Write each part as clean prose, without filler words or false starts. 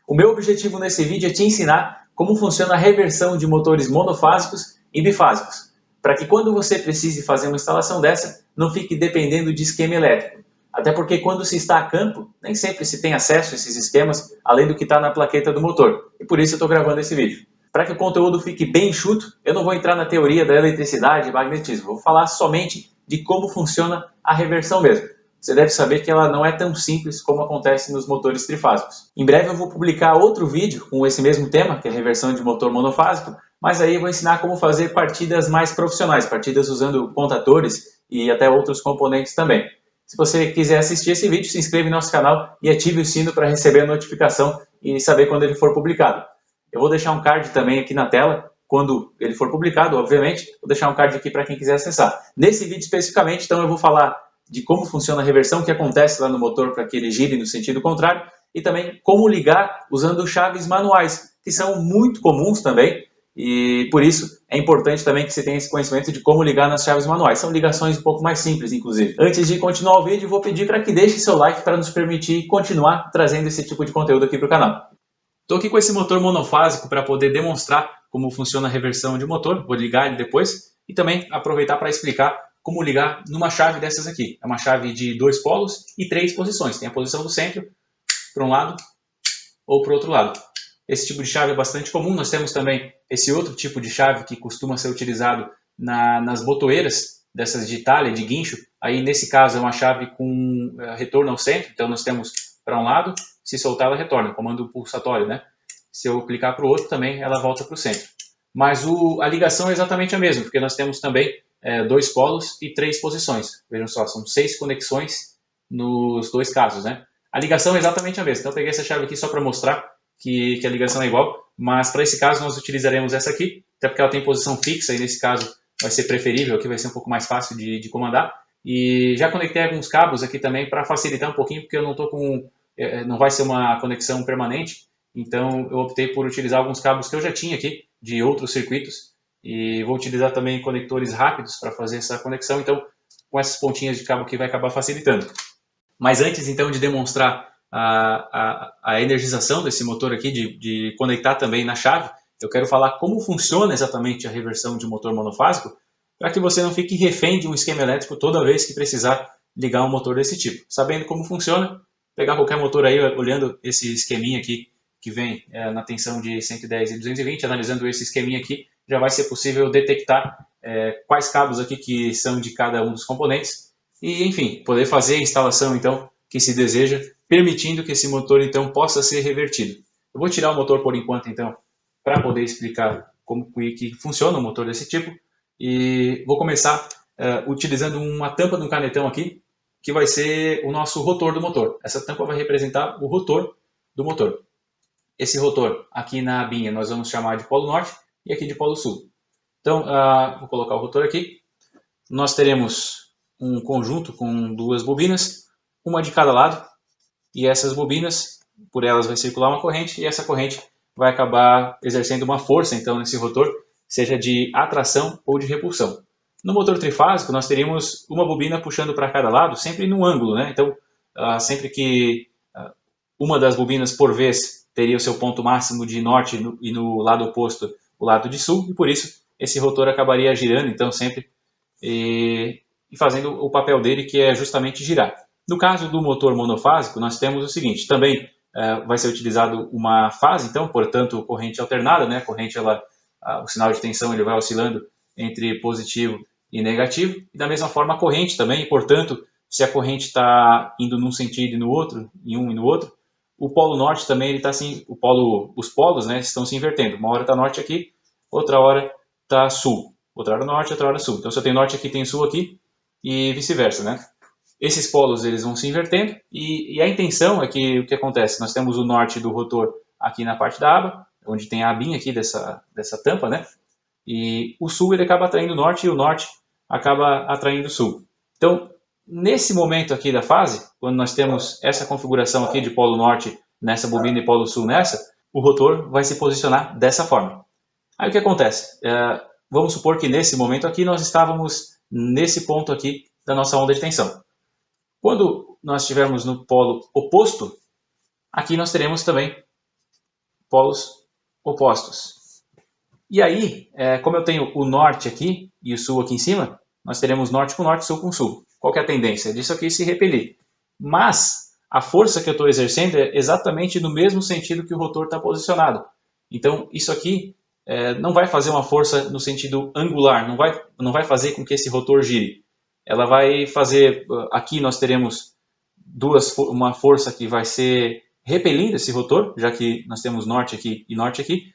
O meu objetivo nesse vídeo é te ensinar como funciona a reversão de motores monofásicos e bifásicos, para que quando você precise fazer uma instalação dessa, não fique dependendo de esquema elétrico. Até porque quando se está a campo, nem sempre se tem acesso a esses esquemas, além do que está na plaqueta do motor. E por isso eu estou gravando esse vídeo. Para que o conteúdo fique bem enxuto, eu não vou entrar na teoria da eletricidade e magnetismo. Vou falar somente de como funciona a reversão mesmo. Você deve saber que ela não é tão simples como acontece nos motores trifásicos. Em breve eu vou publicar outro vídeo com esse mesmo tema, que é a reversão de motor monofásico, mas aí eu vou ensinar como fazer partidas mais profissionais, partidas usando contadores e até outros componentes também. Se você quiser assistir esse vídeo, se inscreve no nosso canal e ative o sino para receber a notificação e saber quando ele for publicado. Eu vou deixar um card também aqui na tela, quando ele for publicado, obviamente. Vou deixar um card aqui para quem quiser acessar. Nesse vídeo especificamente, então, eu vou falar de como funciona a reversão, o que acontece lá no motor para que ele gire no sentido contrário, e também como ligar usando chaves manuais, que são muito comuns também, e por isso é importante também que você tenha esse conhecimento de como ligar nas chaves manuais. São ligações um pouco mais simples, inclusive. Antes de continuar o vídeo, vou pedir para que deixe seu like para nos permitir continuar trazendo esse tipo de conteúdo aqui para o canal. Estou aqui com esse motor monofásico para poder demonstrar como funciona a reversão de motor, vou ligar ele depois, e também aproveitar para explicar como ligar numa chave dessas aqui. É uma chave de 2 polos e 3 posições. Tem a posição do centro, para um lado ou para o outro lado. Esse tipo de chave é bastante comum. Nós temos também esse outro tipo de chave que costuma ser utilizado nas botoeiras, dessas de talha, de guincho. Aí nesse caso é uma chave com retorno ao centro. Então nós temos para um lado, se soltar ela retorna, comando pulsatório, né? Se eu clicar para o outro também ela volta para o centro. Mas a ligação é exatamente a mesma, porque nós temos também 2 polos e 3 posições. Vejam só, são 6 conexões nos 2 casos, né? A ligação é exatamente a mesma. Então eu peguei essa chave aqui só para mostrar que a ligação é igual, mas para esse caso nós utilizaremos essa aqui, até porque ela tem posição fixa e nesse caso vai ser preferível, aqui vai ser um pouco mais fácil de comandar. E já conectei alguns cabos aqui também para facilitar um pouquinho, porque eu não estou com... não vai ser uma conexão permanente, então eu optei por utilizar alguns cabos que eu já tinha aqui, de outros circuitos, e vou utilizar também conectores rápidos para fazer essa conexão, então com essas pontinhas de cabo aqui vai acabar facilitando. Mas antes então de demonstrar a energização desse motor aqui, de conectar também na chave, eu quero falar como funciona exatamente a reversão de motor monofásico, para que você não fique refém de um esquema elétrico toda vez que precisar ligar um motor desse tipo. Sabendo como funciona, pegar qualquer motor aí, olhando esse esqueminha aqui, que vem na tensão de 110 e 220, analisando esse esqueminha aqui, já vai ser possível detectar quais cabos aqui que são de cada um dos componentes e, enfim, poder fazer a instalação, então, que se deseja, permitindo que esse motor, então, possa ser revertido. Eu vou tirar o motor por enquanto, então, para poder explicar como que funciona um motor desse tipo e vou começar utilizando uma tampa de um canetão aqui, que vai ser o nosso rotor do motor. Essa tampa vai representar o rotor do motor. Esse rotor aqui na abinha nós vamos chamar de polo norte e aqui de polo sul. Então, vou colocar o rotor aqui. Nós teremos um conjunto com 2 bobinas, uma de cada lado. E essas bobinas, por elas vai circular uma corrente e essa corrente vai acabar exercendo uma força então nesse rotor, seja de atração ou de repulsão. No motor trifásico nós teríamos uma bobina puxando para cada lado, sempre num ângulo, né? Então, sempre que uma das bobinas por vez teria o seu ponto máximo de norte e no lado oposto o lado de sul, e por isso esse rotor acabaria girando, então sempre e fazendo o papel dele, que é justamente girar. No caso do motor monofásico, nós temos o seguinte, também vai ser utilizado uma fase, então, portanto, corrente alternada, né? Corrente, o sinal de tensão ele vai oscilando entre positivo e negativo, e da mesma forma a corrente também, e, portanto, se a corrente está indo num sentido e no outro, em um e no outro, o polo norte também ele está assim, os polos, né, estão se invertendo. Uma hora está norte aqui, outra hora está sul. Outra hora norte, outra hora sul. Então se eu tenho norte aqui, tem sul aqui e vice-versa, né? Esses polos eles vão se invertendo e a intenção é que o que acontece? Nós temos o norte do rotor aqui na parte da aba, onde tem a abinha aqui dessa tampa, né? E o sul ele acaba atraindo o norte e o norte acaba atraindo o sul. Então, nesse momento aqui da fase, quando nós temos essa configuração aqui de polo norte nessa bobina e polo sul nessa, o rotor vai se posicionar dessa forma. Aí o que acontece? Vamos supor que nesse momento aqui nós estávamos nesse ponto aqui da nossa onda de tensão. Quando nós estivermos no polo oposto, aqui nós teremos também polos opostos. E aí, como eu tenho o norte aqui e o sul aqui em cima, nós teremos norte com norte, sul com sul. Qual que é a tendência? Disso aqui se repelir. Mas a força que eu estou exercendo é exatamente no mesmo sentido que o rotor está posicionado. Então, isso aqui não vai fazer uma força no sentido angular, não vai fazer com que esse rotor gire. Ela vai fazer, aqui nós teremos uma força que vai ser repelindo esse rotor, já que nós temos norte aqui e norte aqui,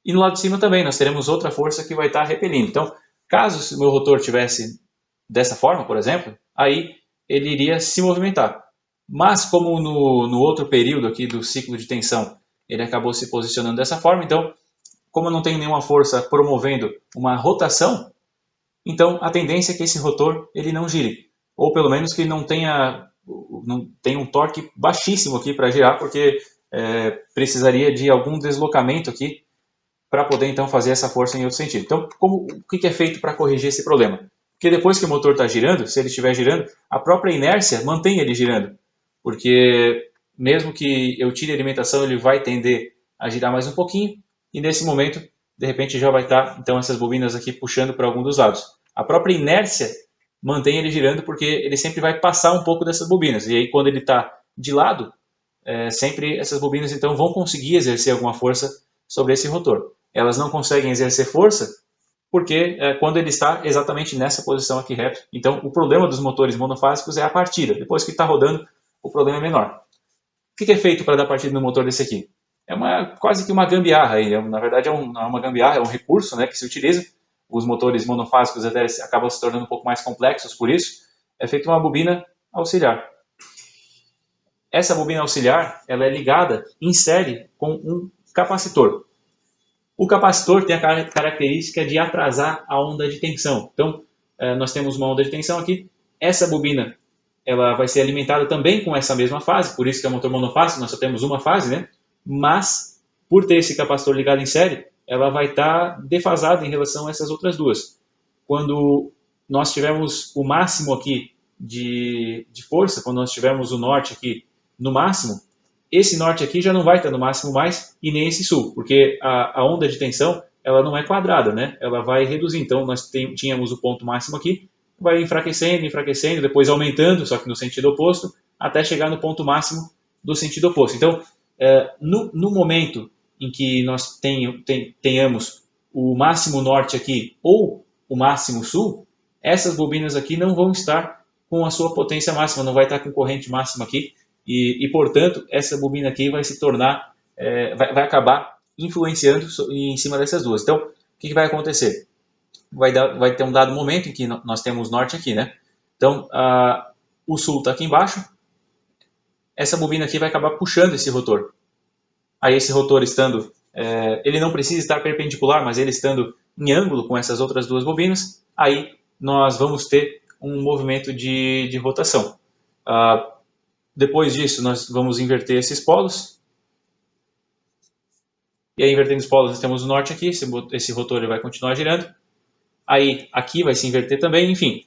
e no lado de cima também nós teremos outra força que vai estar repelindo. Então, caso o meu rotor tivesse dessa forma, por exemplo, aí ele iria se movimentar. Mas como no outro período aqui do ciclo de tensão, ele acabou se posicionando dessa forma, então, como eu não tenho nenhuma força promovendo uma rotação, então a tendência é que esse rotor ele não gire. Ou pelo menos que não tenha um torque baixíssimo aqui para girar, porque precisaria de algum deslocamento aqui para poder então fazer essa força em outro sentido. Então, o que é feito para corrigir esse problema? Porque depois que o motor está girando, se ele estiver girando, a própria inércia mantém ele girando. Porque mesmo que eu tire a alimentação, ele vai tender a girar mais um pouquinho, e nesse momento, de repente, já vai estar então essas bobinas aqui puxando para algum dos lados. A própria inércia mantém ele girando porque ele sempre vai passar um pouco dessas bobinas. E aí, quando ele está de lado, sempre essas bobinas então vão conseguir exercer alguma força sobre esse rotor. Elas não conseguem exercer força porque quando ele está exatamente nessa posição aqui reto. Então, o problema dos motores monofásicos é a partida. Depois que está rodando, o problema é menor. O que é feito para dar partida no motor desse aqui? É quase que uma gambiarra. Na verdade, não é uma gambiarra, é um recurso, né, que se utiliza. Os motores monofásicos até acabam se tornando um pouco mais complexos por isso. É feita uma bobina auxiliar. Essa bobina auxiliar ela é ligada em série com um capacitor. O capacitor tem a característica de atrasar a onda de tensão. Então, nós temos uma onda de tensão aqui. Essa bobina ela vai ser alimentada também com essa mesma fase, por isso que é um motor monofásico, nós só temos uma fase, né? Mas, por ter esse capacitor ligado em série, ela vai estar defasada em relação a essas outras duas. Quando nós tivermos o máximo aqui de força, quando nós tivermos o norte aqui no máximo, esse norte aqui já não vai estar no máximo mais e nem esse sul, porque a onda de tensão ela não é quadrada, né? Ela vai reduzir. Então, nós tínhamos o ponto máximo aqui, vai enfraquecendo, enfraquecendo, depois aumentando, só que no sentido oposto, até chegar no ponto máximo do sentido oposto. Então, no momento em que nós tenhamos o máximo norte aqui ou o máximo sul, essas bobinas aqui não vão estar com a sua potência máxima, não vai estar com corrente máxima aqui, e portanto, essa bobina aqui vai se tornar, vai acabar influenciando em cima dessas duas. Então, o que vai acontecer? Vai ter um dado momento em que nós temos norte aqui, né? Então, o sul está aqui embaixo, essa bobina aqui vai acabar puxando esse rotor. Aí esse rotor estando, ele não precisa estar perpendicular, mas ele estando em ângulo com essas outras duas bobinas, aí nós vamos ter um movimento de rotação. Depois disso, nós vamos inverter esses polos. E aí, invertendo os polos, nós temos o norte aqui, esse rotor ele vai continuar girando. Aí, aqui vai se inverter também, enfim.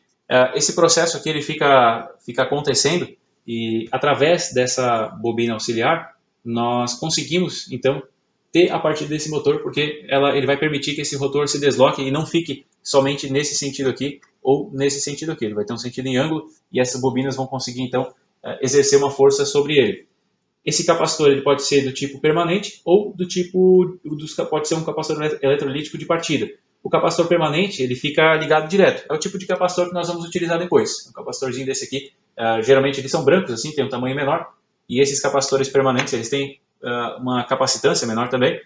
Esse processo aqui ele fica acontecendo e, através dessa bobina auxiliar, nós conseguimos, então, ter a partir desse motor, porque ele vai permitir que esse rotor se desloque e não fique somente nesse sentido aqui ou nesse sentido aqui. Ele vai ter um sentido em ângulo e essas bobinas vão conseguir, então, exercer uma força sobre ele. Esse capacitor ele pode ser do tipo permanente ou pode ser um capacitor eletrolítico de partida. O capacitor permanente ele fica ligado direto. É o tipo de capacitor que nós vamos utilizar depois. Um capacitorzinho desse aqui, geralmente eles são brancos, assim, tem um tamanho menor. E esses capacitores permanentes eles têm uma capacitância menor também.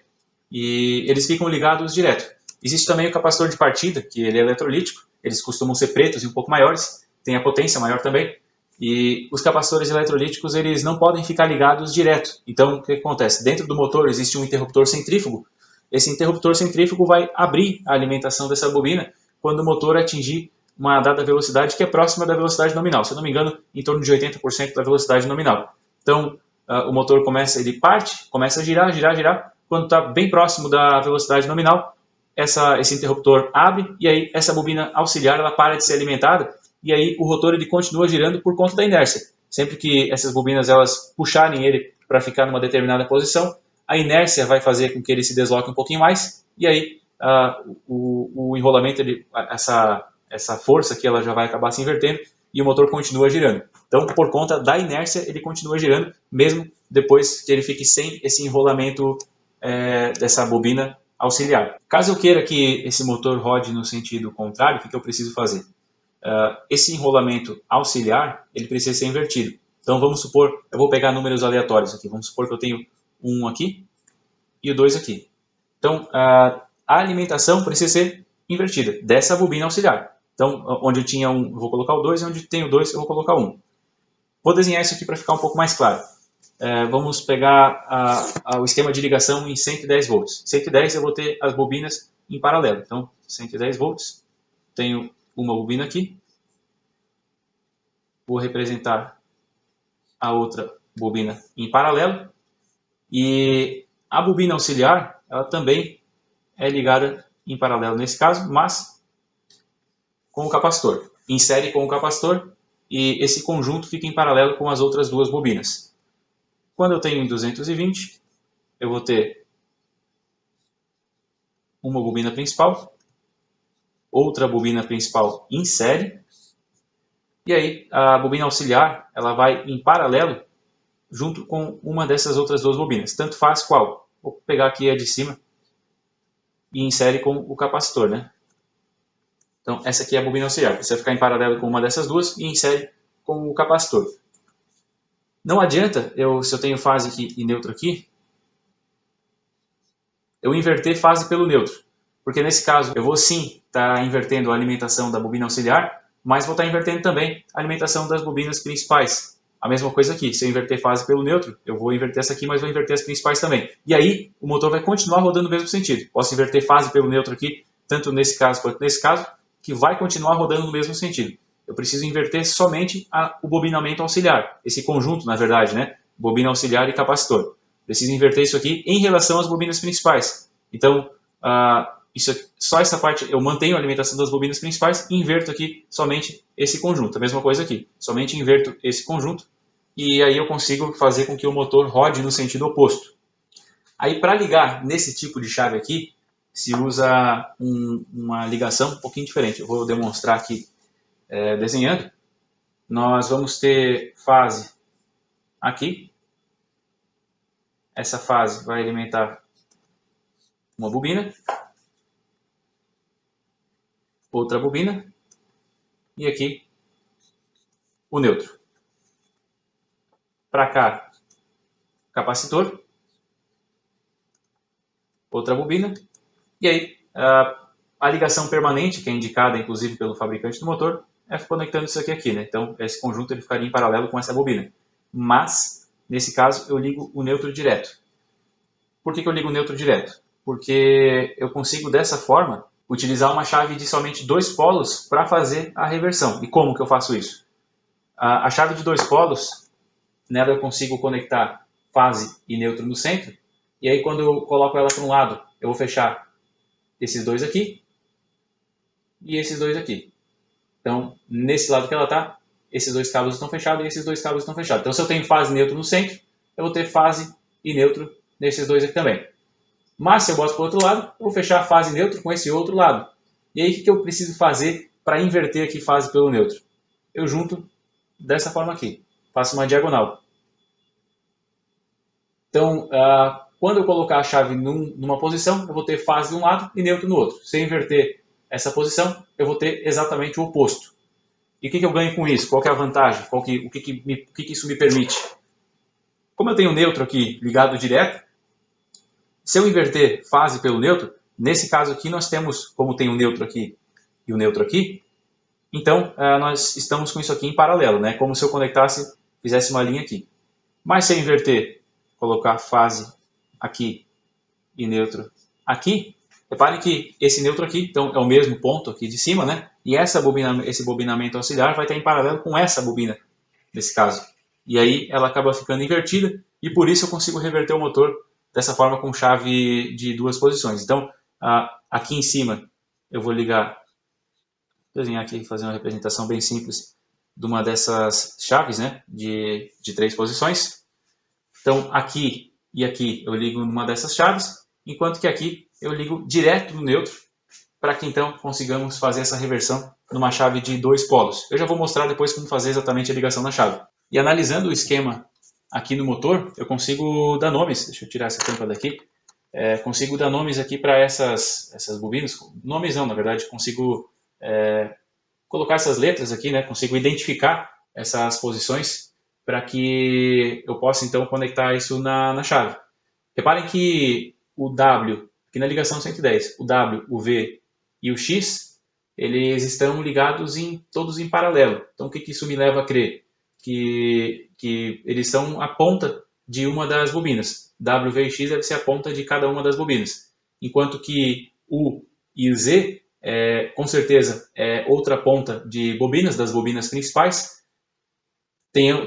E eles ficam ligados direto. Existe também o capacitor de partida, que ele é eletrolítico. Eles costumam ser pretos e um pouco maiores. Tem a potência maior também. E os capacitores eletrolíticos eles não podem ficar ligados direto. Então, o que acontece? Dentro do motor existe um interruptor centrífugo. Esse interruptor centrífugo vai abrir a alimentação dessa bobina quando o motor atingir uma dada velocidade que é próxima da velocidade nominal. Se eu não me engano, em torno de 80% da velocidade nominal. Então, o motor começa a girar, girar, girar. Quando está bem próximo da velocidade nominal, esse interruptor abre e aí essa bobina auxiliar ela para de ser alimentada e aí o rotor ele continua girando por conta da inércia. Sempre que essas bobinas elas puxarem ele para ficar numa determinada posição, a inércia vai fazer com que ele se desloque um pouquinho mais, e aí o enrolamento, essa força aqui, ela já vai acabar se invertendo, e o motor continua girando. Então, por conta da inércia, ele continua girando, mesmo depois que ele fique sem esse enrolamento dessa bobina auxiliar. Caso eu queira que esse motor rode no sentido contrário, o que eu preciso fazer? Esse enrolamento auxiliar, ele precisa ser invertido. Então vamos supor, eu vou pegar números aleatórios aqui, vamos supor que eu tenho um aqui e o 2 aqui. Então a alimentação precisa ser invertida dessa bobina auxiliar. Então onde eu tinha 1 eu vou colocar o 2 e onde tenho 2 eu vou colocar 1. Vou desenhar isso aqui para ficar um pouco mais claro. Vamos pegar o esquema de ligação em 110 volts. 110 eu vou ter as bobinas em paralelo. Então 110 volts, tenho uma bobina aqui, vou representar a outra bobina em paralelo, e a bobina auxiliar, ela também é ligada em paralelo nesse caso, mas com o capacitor. Insere com o capacitor e esse conjunto fica em paralelo com as outras duas bobinas. Quando eu tenho em 220, eu vou ter uma bobina principal, outra bobina principal em série, e aí a bobina auxiliar ela vai em paralelo junto com uma dessas outras duas bobinas. Tanto faz qual. Vou pegar aqui a de cima e insere com o capacitor, né? Então essa aqui é a bobina auxiliar. Precisa ficar em paralelo com uma dessas duas e insere com o capacitor. Não adianta, se eu tenho fase aqui e neutro aqui, eu inverter fase pelo neutro. Porque nesse caso eu vou sim estar invertendo a alimentação da bobina auxiliar, mas vou estar invertendo também a alimentação das bobinas principais. A mesma coisa aqui, se eu inverter fase pelo neutro, eu vou inverter essa aqui, mas vou inverter as principais também. E aí o motor vai continuar rodando no mesmo sentido. Posso inverter fase pelo neutro aqui, tanto nesse caso quanto nesse caso, que vai continuar rodando no mesmo sentido. Eu preciso inverter somente o bobinamento auxiliar, esse conjunto, na verdade, né? Bobina auxiliar e capacitor. Preciso inverter isso aqui em relação às bobinas principais. Então, só essa parte eu mantenho a alimentação das bobinas principais e inverto aqui somente esse conjunto. A mesma coisa aqui, somente inverto esse conjunto e aí eu consigo fazer com que o motor rode no sentido oposto. Aí para ligar nesse tipo de chave aqui, se usa uma ligação um pouquinho diferente. Eu vou demonstrar aqui desenhando. Nós vamos ter fase aqui. Essa fase vai alimentar uma bobina, outra bobina e aqui o neutro. Para cá, capacitor, outra bobina e aí a ligação permanente, que é indicada inclusive pelo fabricante do motor, é conectando isso aqui, né? Então esse conjunto ele ficaria em paralelo com essa bobina. Mas nesse caso eu ligo o neutro direto. Por que eu ligo o neutro direto? Porque eu consigo dessa forma utilizar uma chave de somente 2 polos para fazer a reversão. E como que eu faço isso? A chave de 2 polos, nela eu consigo conectar fase e neutro no centro, e aí quando eu coloco ela para um lado, eu vou fechar esses dois aqui e esses dois aqui. Então, nesse lado que ela está, esses 2 cabos estão fechados e esses 2 cabos estão fechados. Então, se eu tenho fase e neutro no centro, eu vou ter fase e neutro nesses dois aqui também. Mas se eu boto para o outro lado, eu vou fechar a fase neutro com esse outro lado. E aí o que eu preciso fazer para inverter aqui fase pelo neutro? Eu junto dessa forma aqui, faço uma diagonal. Então, quando eu colocar a chave numa posição, eu vou ter fase de um lado e neutro no outro. Se eu inverter essa posição, eu vou ter exatamente o oposto. E o que eu ganho com isso? Qual que é a vantagem? O que isso me permite? Como eu tenho o neutro aqui ligado direto, se eu inverter fase pelo neutro, nesse caso aqui nós temos, como tem o neutro aqui e o neutro aqui, então nós estamos com isso aqui em paralelo, né? Como se eu conectasse, fizesse uma linha aqui. Mas se eu inverter, colocar fase aqui e neutro aqui, repare que esse neutro aqui, então é o mesmo ponto aqui de cima, né? E esse bobinamento auxiliar vai estar em paralelo com essa bobina, nesse caso. E aí ela acaba ficando invertida e por isso eu consigo reverter o motor dessa forma com chave de 2 posições. Então, aqui em cima eu vou ligar, vou desenhar aqui, fazer uma representação bem simples de uma dessas chaves, né, de 3 posições. Então, aqui e aqui eu ligo numa dessas chaves, enquanto que aqui eu ligo direto no neutro, para que então consigamos fazer essa reversão numa chave de 2 polos. Eu já vou mostrar depois como fazer exatamente a ligação na chave. E analisando o esquema aqui no motor, eu consigo dar nomes, deixa eu tirar essa tampa daqui, consigo dar nomes aqui para essas bobinas, nomes não, na verdade, consigo colocar essas letras aqui, né? Consigo identificar essas posições para que eu possa então conectar isso na chave. Reparem que o W, aqui na ligação 110, o W, o V e o X, eles estão ligados todos em paralelo. Então o que isso me leva a crer? Que eles são a ponta de uma das bobinas. W, V e X deve ser a ponta de cada uma das bobinas. Enquanto que U e o Z, com certeza, é outra ponta de bobinas, das bobinas principais.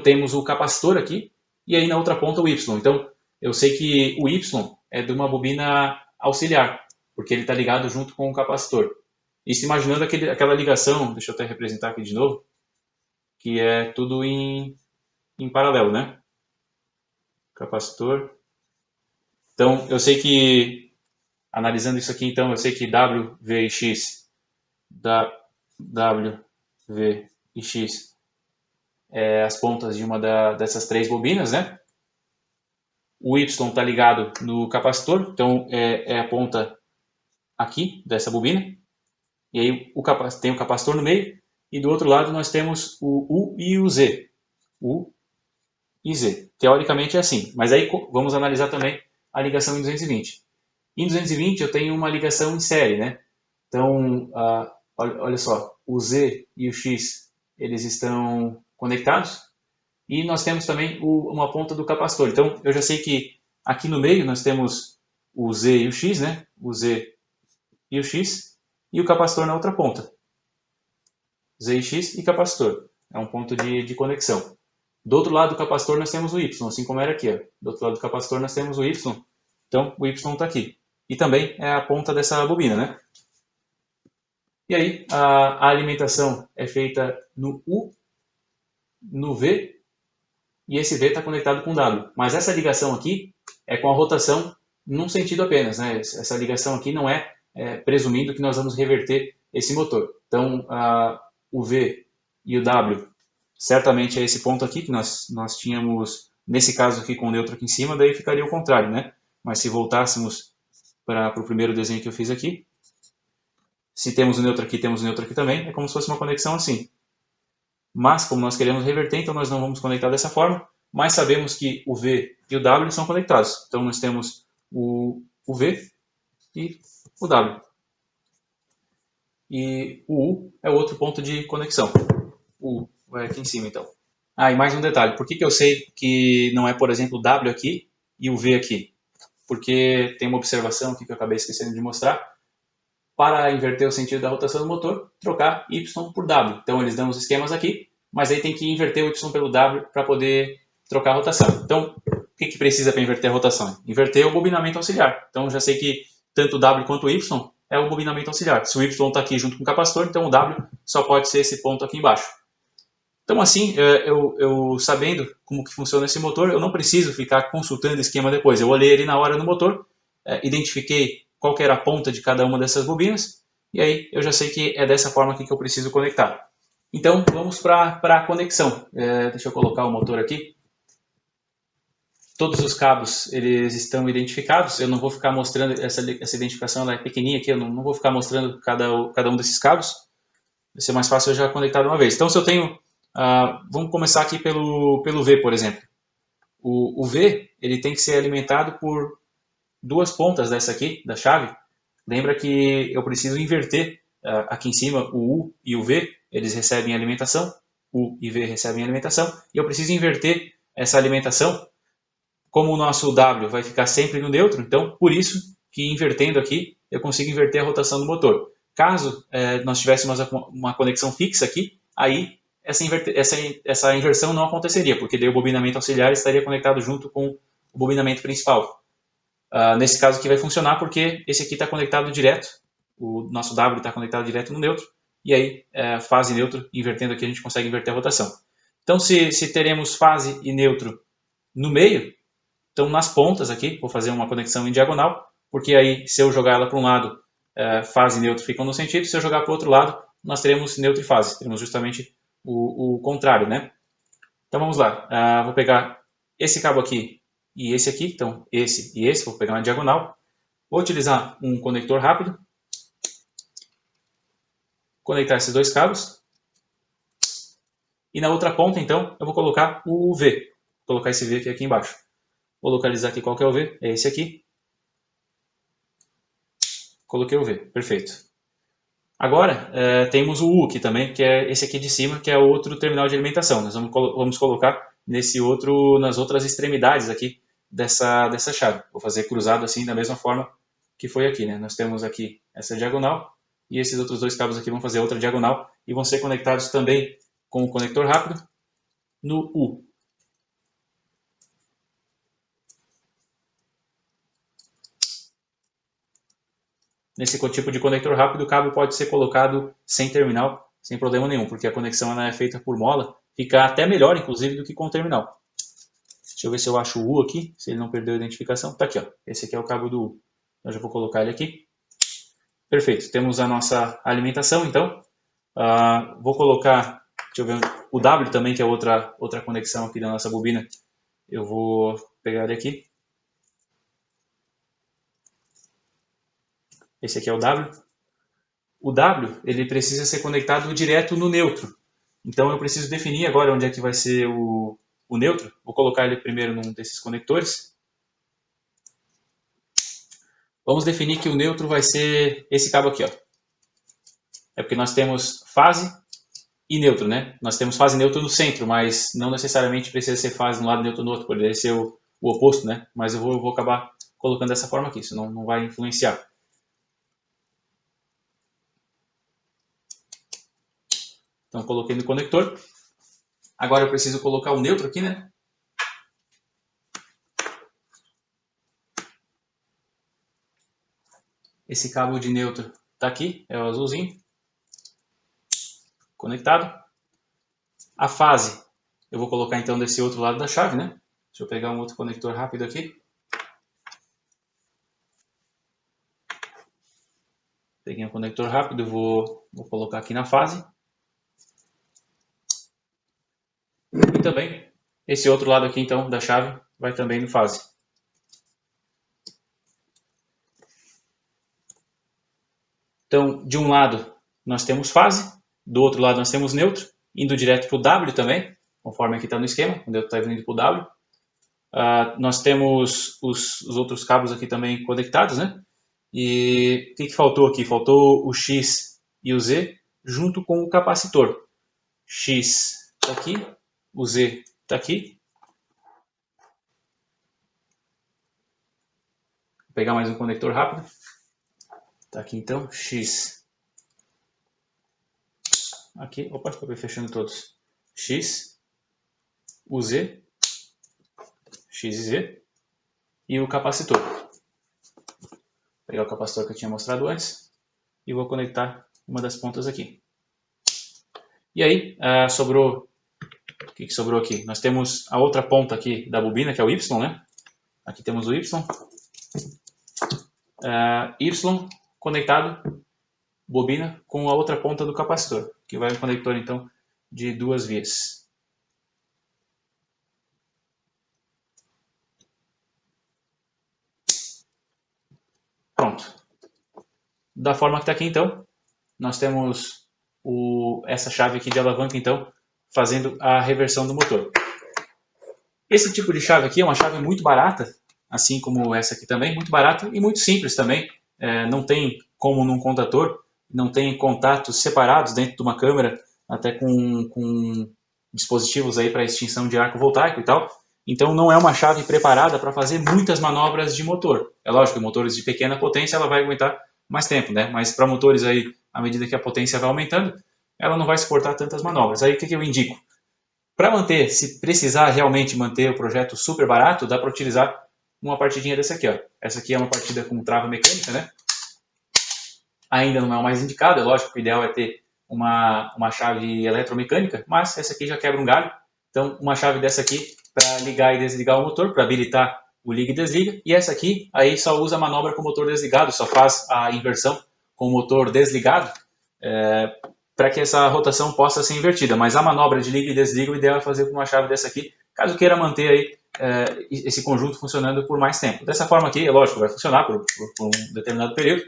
Temos o capacitor aqui, e aí na outra ponta o Y. Então, eu sei que o Y é de uma bobina auxiliar, porque ele está ligado junto com o capacitor. Isso imaginando aquela ligação, deixa eu até representar aqui de novo, que é tudo em paralelo, né? Capacitor. Então, eu sei que, analisando isso aqui, então, eu sei que W, V e X, W, V e X, as pontas de uma dessas 3 bobinas, né? O Y está ligado no capacitor, então é a ponta aqui dessa bobina. E aí tem o capacitor no meio, e do outro lado nós temos o U e o Z. U e Z. Teoricamente é assim, mas aí vamos analisar também a ligação em 220. Em 220 eu tenho uma ligação em série, né? Então, olha só, o Z e o X, eles estão conectados, e nós temos também uma ponta do capacitor. Então, eu já sei que aqui no meio nós temos o Z e o X, né? O Z e o X, e o capacitor na outra ponta. Z e X e capacitor. É um ponto de conexão. Do outro lado do capacitor nós temos o Y, assim como era aqui. Ó. Do outro lado do capacitor nós temos o Y. Então, o Y está aqui. E também é a ponta dessa bobina, né? E aí, a alimentação é feita no U, no V, e esse V está conectado com o W. Mas essa ligação aqui é com a rotação num sentido apenas, né? Essa ligação aqui não presumindo que nós vamos reverter esse motor. Então, o V e o W certamente é esse ponto aqui que nós tínhamos, nesse caso aqui com o neutro aqui em cima, daí ficaria o contrário, né? Mas se voltássemos para o primeiro desenho que eu fiz aqui, se temos o neutro aqui, temos o neutro aqui também, é como se fosse uma conexão assim. Mas, como nós queremos reverter, então nós não vamos conectar dessa forma, mas sabemos que o V e o W são conectados. Então, nós temos o V e o W. E o U é o outro ponto de conexão. O U vai aqui em cima, então. E mais um detalhe. Por que eu sei que não é, por exemplo, o W aqui e o V aqui? Porque tem uma observação aqui que eu acabei esquecendo de mostrar. Para inverter o sentido da rotação do motor, trocar Y por W. Então, eles dão os esquemas aqui, mas aí tem que inverter o Y pelo W para poder trocar a rotação. Então, o que precisa para inverter a rotação? Inverter o bobinamento auxiliar. Então, já sei que tanto o W quanto o Y é o bobinamento auxiliar. Se o Y está aqui junto com o capacitor, então o W só pode ser esse ponto aqui embaixo. Então, assim, eu sabendo como que funciona esse motor, eu não preciso ficar consultando o esquema depois. Eu olhei ali na hora no motor, identifiquei qual que era a ponta de cada uma dessas bobinas, e aí eu já sei que é dessa forma aqui que eu preciso conectar. Então, vamos para a conexão. Deixa eu colocar o motor aqui. Todos os cabos eles estão identificados. Eu não vou ficar mostrando, essa identificação ela é pequenininha aqui, eu não vou ficar mostrando cada um desses cabos. Vai ser mais fácil eu já conectar de uma vez. Então, se eu tenho... vamos começar aqui pelo V, por exemplo. O V ele tem que ser alimentado por 2 pontas dessa aqui, da chave. Lembra que eu preciso inverter aqui em cima o U e o V, eles recebem alimentação, U e V recebem alimentação, e eu preciso inverter essa alimentação, como o nosso W vai ficar sempre no neutro, então por isso que invertendo aqui, eu consigo inverter a rotação do motor. Caso nós tivéssemos uma conexão fixa aqui, aí essa inversão não aconteceria, porque daí o bobinamento auxiliar estaria conectado junto com o bobinamento principal. Nesse caso aqui vai funcionar porque esse aqui está conectado direto, o nosso W está conectado direto no neutro, e aí fase e neutro, invertendo aqui a gente consegue inverter a rotação. Então se teremos fase e neutro no meio, Então, nas pontas aqui, vou fazer uma conexão em diagonal, porque aí, se eu jogar ela para um lado, fase e neutro ficam no sentido, se eu jogar para o outro lado, nós teremos neutro e fase, teremos justamente o contrário, né? Então, vamos lá. Vou pegar esse cabo aqui e esse aqui, então esse e esse, vou pegar uma diagonal. Vou utilizar um conector rápido, conectar esses dois cabos. E na outra ponta, então, eu vou colocar o V. Vou colocar esse V aqui embaixo. Vou localizar aqui qual que é o V, é esse aqui. Coloquei o V, perfeito. Agora, temos o U aqui também, que é esse aqui de cima, que é outro terminal de alimentação. Nós vamos colocar nesse outro, nas outras extremidades aqui dessa chave. Vou fazer cruzado assim, da mesma forma que foi aqui, né? Nós temos aqui essa diagonal e esses outros dois cabos aqui vão fazer outra diagonal e vão ser conectados também com o conector rápido no U. Nesse tipo de conector rápido, o cabo pode ser colocado sem terminal, sem problema nenhum, porque a conexão ela é feita por mola, fica até melhor, inclusive, do que com terminal. Deixa eu ver se eu acho o U aqui, se ele não perdeu a identificação. Tá aqui, ó. Esse aqui é o cabo do U. Eu já vou colocar ele aqui. Perfeito, temos a nossa alimentação, então. Vou colocar, deixa eu ver, o W também, que é outra conexão aqui da nossa bobina. Eu vou pegar ele aqui. Esse aqui é o W. O W, ele precisa ser conectado direto no neutro. Então eu preciso definir agora onde é que vai ser o neutro. Vou colocar ele primeiro num desses conectores. Vamos definir que o neutro vai ser esse cabo aqui, ó. É porque nós temos fase e neutro, né? Nós temos fase e neutro no centro, mas não necessariamente precisa ser fase de um lado e neutro no outro. Poderia ser o oposto, né? Mas eu vou acabar colocando dessa forma aqui, isso não vai influenciar. Então, coloquei no conector. Agora eu preciso colocar o neutro aqui, né? Esse cabo de neutro está aqui, é o azulzinho. Conectado. A fase, eu vou colocar então desse outro lado da chave, né? Deixa eu pegar um outro conector rápido aqui. Peguei um conector rápido, vou colocar aqui na fase. E também, esse outro lado aqui então da chave vai também no fase. Então, de um lado nós temos fase, do outro lado nós temos neutro, indo direto para o W também, conforme aqui está no esquema, o neutro está indo para o W. Nós temos os outros cabos aqui também conectados, né? E o que faltou aqui? Faltou o X e o Z junto com o capacitor. X está aqui, o Z está aqui. Vou pegar mais um conector rápido. Está aqui então, X. Aqui, opa, acabei fechando todos. X, o Z, X e Z e o capacitor. Vou pegar o capacitor que eu tinha mostrado antes e vou conectar uma das pontas aqui. E aí, sobrou. O que sobrou aqui? Nós temos a outra ponta aqui da bobina, que é o Y, né? Aqui temos o Y. Y conectado, bobina, com a outra ponta do capacitor, que vai um conector, então, de 2 vias. Pronto. Da forma que está aqui, então, nós temos essa chave aqui de alavanca, então, fazendo a reversão do motor. Esse tipo de chave aqui é uma chave muito barata, assim como essa aqui também, muito barata e muito simples também. Não tem como num contator, não tem contatos separados dentro de uma câmera, até com dispositivos aí para extinção de arco voltaico e tal. Então não é uma chave preparada para fazer muitas manobras de motor. É lógico que motores de pequena potência ela vai aguentar mais tempo, né? Mas para motores aí, à medida que a potência vai aumentando, ela não vai suportar tantas manobras. Aí o que eu indico? Para manter, se precisar realmente manter o projeto super barato, dá para utilizar uma partidinha dessa aqui, ó. Essa aqui é uma partida com trava mecânica, né? Ainda não é o mais indicado, é lógico que o ideal é ter uma chave eletromecânica, mas essa aqui já quebra um galho. Então, uma chave dessa aqui para ligar e desligar o motor, para habilitar o liga e desliga, e essa aqui aí só usa a manobra com o motor desligado, só faz a inversão com o motor desligado, para que essa rotação possa ser invertida. Mas a manobra de liga e desliga, o ideal é fazer com uma chave dessa aqui, caso queira manter aí esse conjunto funcionando por mais tempo. Dessa forma aqui, é lógico, vai funcionar por um determinado período,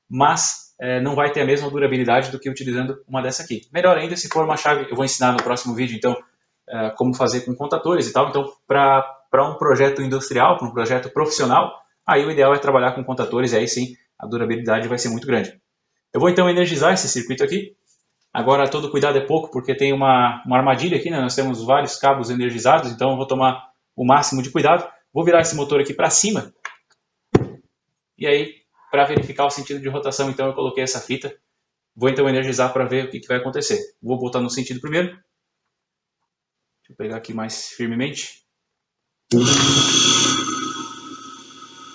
mas não vai ter a mesma durabilidade do que utilizando uma dessa aqui. Melhor ainda se for uma chave, eu vou ensinar no próximo vídeo, então, como fazer com contadores e tal. Então, para um projeto industrial, para um projeto profissional, aí o ideal é trabalhar com contadores, e aí sim a durabilidade vai ser muito grande. Eu vou então energizar esse circuito aqui. Agora todo cuidado é pouco, porque tem uma armadilha aqui, né? Nós temos vários cabos energizados, então eu vou tomar o máximo de cuidado. Vou virar esse motor aqui para cima, e aí, para verificar o sentido de rotação, então eu coloquei essa fita. Vou então energizar para ver o que vai acontecer. Vou botar no sentido primeiro. Deixa eu pegar aqui mais firmemente.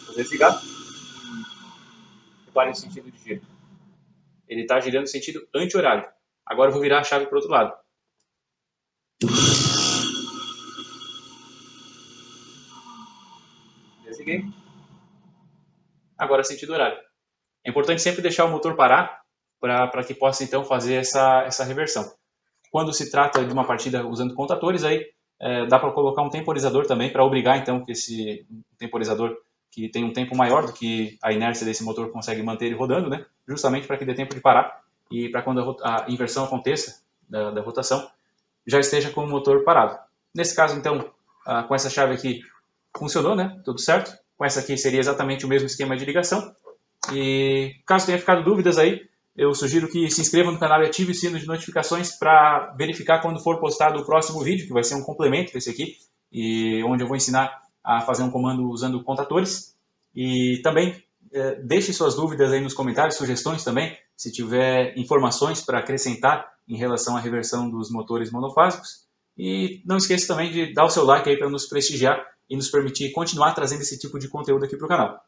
Vou desligar. Repare o sentido de giro. Ele está girando no sentido anti-horário. Agora eu vou virar a chave para o outro lado. Desliguei. Agora sentido horário. É importante sempre deixar o motor parar para que possa então fazer essa reversão. Quando se trata de uma partida usando contadores, aí dá para colocar um temporizador também, para obrigar então que esse temporizador que tem um tempo maior do que a inércia desse motor consegue manter ele rodando, né? Justamente para que dê tempo de parar e para quando a inversão aconteça da rotação, já esteja com o motor parado. Nesse caso, então, com essa chave aqui funcionou, né? Tudo certo. Com essa aqui seria exatamente o mesmo esquema de ligação. E caso tenha ficado dúvidas aí, eu sugiro que se inscreva no canal e ative o sino de notificações para verificar quando for postado o próximo vídeo, que vai ser um complemento desse aqui, e onde eu vou ensinar a fazer um comando usando contadores. E também deixe suas dúvidas aí nos comentários, sugestões também, se tiver informações para acrescentar em relação à reversão dos motores monofásicos. E não esqueça também de dar o seu like aí para nos prestigiar e nos permitir continuar trazendo esse tipo de conteúdo aqui para o canal.